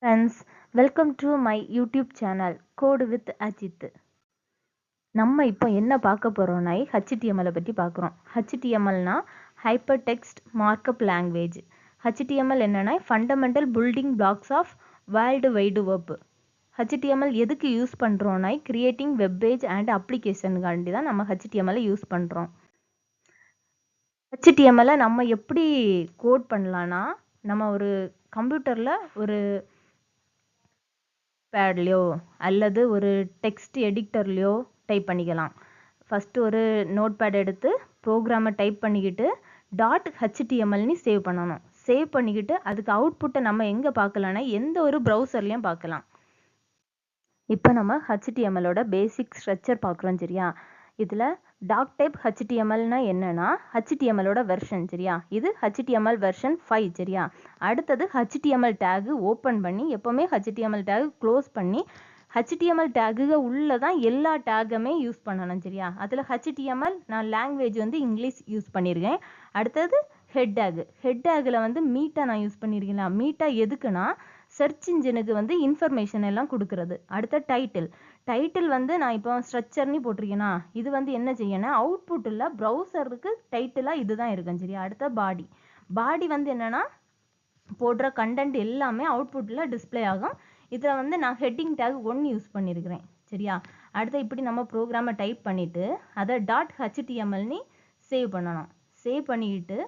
Friends, welcome to my YouTube channel Code with Ajit. நம்ம இப்போ என்ன பார்க்க போறோம்னா HTML பற்றி பார்க்குறோம். HTMLனா Hypertext Markup Language. HTML என்னன்னா fundamental building blocks of world wide web. HTML எதுக்கு யூஸ் பண்ணுறோம்னா கிரியேட்டிங் வெப் பேஜ் அண்ட் அப்ளிகேஷனுக்காண்டி தான் நம்ம HTML யூஸ் பண்ணுறோம். HTML நம்ம எப்படி கோட் பண்ணலான்னா நம்ம ஒரு கம்ப்யூட்டரில் ஒரு பேட்லையோ அல்லது ஒரு டெக்ஸ்ட் எடிட்டர்லையோ டைப் பண்ணிக்கலாம். ஃபஸ்ட்டு ஒரு நோட் பேட் எடுத்து ப்ரோக்ராமை டைப் பண்ணிக்கிட்டு .htmlனு சேவ் பண்ணணும். சேவ் பண்ணிக்கிட்டு அதுக்கு அவுட்புட்டை நம்ம எங்கே பார்க்கலான்னா எந்த ஒரு ப்ரௌசர்லையும் பார்க்கலாம். இப்போ நம்ம HTMLோட பேசிக் ஸ்ட்ரக்சர் பார்க்குறோம் சரியா. இதில் டாக் டைப் HTMLனா என்னன்னா HTMLோட வெர்ஷன் சரியா. இது HTML வெர்ஷன் 5 சரியா. அடுத்தது HTML டேகு ஓப்பன் பண்ணி எப்போவுமே HTML டேகு க்ளோஸ் பண்ணி HTML டேகுக உள்ளே தான் எல்லா டேகுமே யூஸ் பண்ணணும் சரியா. அதில் HTML நான் லாங்குவேஜ் வந்து இங்கிலீஷ் யூஸ் பண்ணியிருக்கேன். அடுத்தது ஹெட் டேகில் வந்து மீட்டா நான் யூஸ் பண்ணியிருக்கேன். மீட்டா எதுக்குன்னா சர்ச் இன்ஜினுக்கு வந்து இன்ஃபர்மேஷன் எல்லாம் கொடுக்கறது. அடுத்த டைட்டில் வந்து நான் இப்போ ஸ்ட்ரக்சர்னு போட்டிருக்கேன்னா இது வந்து என்ன செய்யணும் அவுட்புட்டில் ப்ரௌசருக்கு டைட்டிலாக இதுதான் இருக்கும் சரியா. அடுத்த பாடி வந்து என்னன்னா போடுற கண்டென்ட் எல்லாமே அவுட்புட்டில் டிஸ்பிளே ஆகும். இதில் வந்து நான் ஹெட்டிங் டேக் 1 யூஸ் பண்ணியிருக்கிறேன் சரியா. அடுத்து இப்படி நம்ம ப்ரோக்ராமை டைப் பண்ணிவிட்டு அதை .htmlனு சேவ் பண்ணணும். சேவ் பண்ணிக்கிட்டு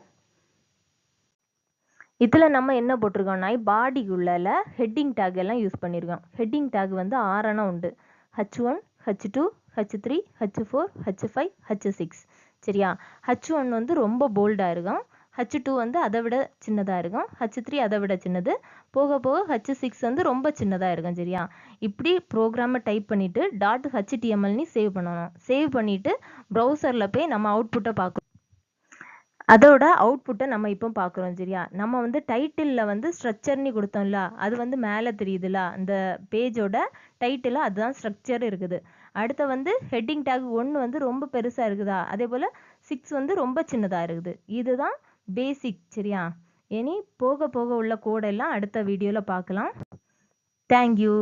இதில் நம்ம என்ன போட்டிருக்கோம்னா பாடிக்குள்ள ஹெட்டிங் டேக் எல்லாம் யூஸ் பண்ணியிருக்கோம். ஹெட்டிங் டேக் வந்து 6 உண்டு. H1, H2, H3, H4, H5, H6 சரியா. H1 வந்து ரொம்ப போல்டாக இருக்கும். H2 வந்து அதை விட சின்னதாக இருக்கும். H3 அதை விட சின்னது. போக போக H6 வந்து ரொம்ப சின்னதாக இருக்கும் சரியா. இப்படி ப்ரோக்ராமை டைப் பண்ணிவிட்டு .htmlனு சேவ் பண்ணணும். சேவ் பண்ணிவிட்டு ப்ரௌசரில் போய் நம்ம அவுட்புட்டை பார்க்கணும். அதோட அவுட்புட்டை நம்ம இப்போ பார்க்குறோம் சரியா. நம்ம வந்து டைட்டிலில் வந்து ஸ்ட்ரக்சர்னு கொடுத்தோம்ல அது வந்து மேலே தெரியுதுல அந்த பேஜோட டைட்டில் அதுதான் ஸ்ட்ரக்சர் இருக்குது. அடுத்த வந்து ஹெட்டிங் டேக் 1 வந்து ரொம்ப பெருசாக இருக்குதா அதே போல் 6 வந்து ரொம்ப சின்னதாக இருக்குது. இதுதான் பேசிக் சரியா. இனி போக போக உள்ள கோடெல்லாம் அடுத்த வீடியோவில் பார்க்கலாம். தேங்க்யூ.